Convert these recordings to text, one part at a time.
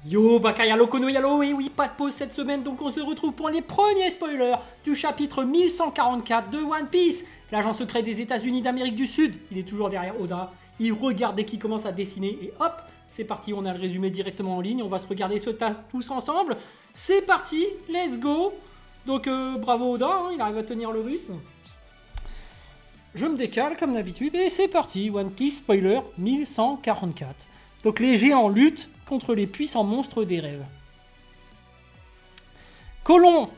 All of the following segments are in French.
Yo, Bakaya Lokono Yalo, et oui, pas de pause cette semaine, donc on se retrouve pour les premiers spoilers du chapitre 1144 de One Piece. L'agent secret des États-Unis d'Amérique du Sud, il est toujours derrière Oda, il regarde dès qu'il commence à dessiner, et hop, c'est parti, on a le résumé directement en ligne, on va se regarder ce task tous ensemble. C'est parti, let's go. Donc bravo Oda, hein, il arrive à tenir le rythme. Je me décale comme d'habitude, et c'est parti, One Piece spoiler 1144. Donc les géants luttent contre les puissants monstres des rêves. Colon,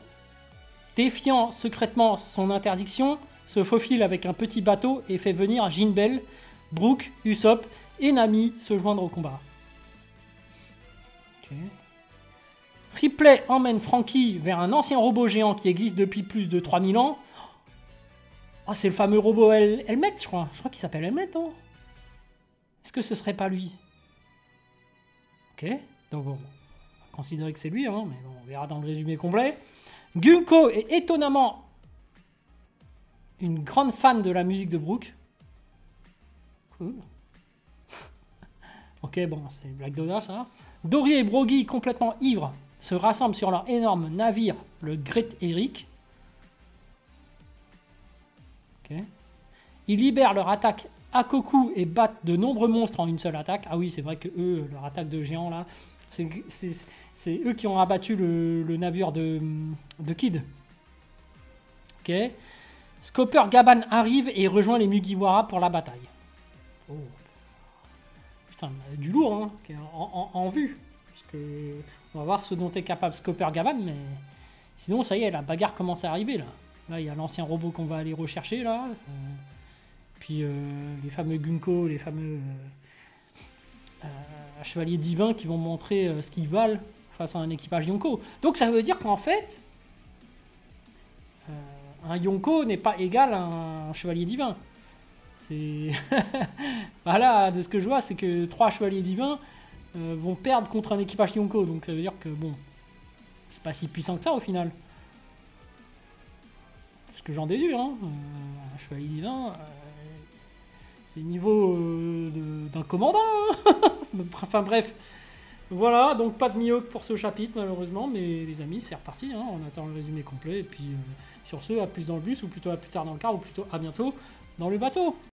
défiant secrètement son interdiction, se faufile avec un petit bateau et fait venir Jinbei, Brook, Usopp et Nami se joindre au combat. Okay. Ripley emmène Franky vers un ancien robot géant qui existe depuis plus de 3000 ans. Ah, c'est le fameux robot Helmet, je crois. Je crois qu'il s'appelle Helmet, non? Est-ce que ce serait pas lui? Ok, donc bon, on va considérer que c'est lui, hein, mais bon, on verra dans le résumé complet. Gunko est étonnamment une grande fan de la musique de Brook. Cool. Ok, bon, c'est Black Doda, ça. Dory et Brogy, complètement ivres, se rassemblent sur leur énorme navire, le Great Eric. Ok. Ils libèrent leur attaque à Koku et battent de nombreux monstres en une seule attaque. Ah oui, c'est vrai que eux, leur attaque de géant là, c'est eux qui ont abattu le navire de Kid. Ok. Scopper Gaban arrive et rejoint les Mugiwara pour la bataille. Oh. Putain, du lourd hein, en vue. Parce que on va voir ce dont est capable Scopper Gaban, mais sinon ça y est, la bagarre commence à arriver là. Là, il y a l'ancien robot qu'on va aller rechercher là. Puis les fameux Gunko, les fameux chevaliers divins qui vont montrer ce qu'ils valent face à un équipage Yonko. Donc ça veut dire qu'en fait, un Yonko n'est pas égal à un chevalier divin. C'est voilà, de ce que je vois, c'est que 3 chevaliers divins vont perdre contre un équipage Yonko. Donc ça veut dire que bon, c'est pas si puissant que ça au final. C'est ce que j'en déduis, hein. Un chevalier divin. C'est le niveau d'un commandant. Enfin bref. Voilà, donc pas de Mihawk pour ce chapitre malheureusement. Mais les amis, c'est reparti. Hein, on attend le résumé complet. Et puis sur ce, à plus dans le bus, ou plutôt à plus tard dans le car, ou plutôt à bientôt dans le bateau.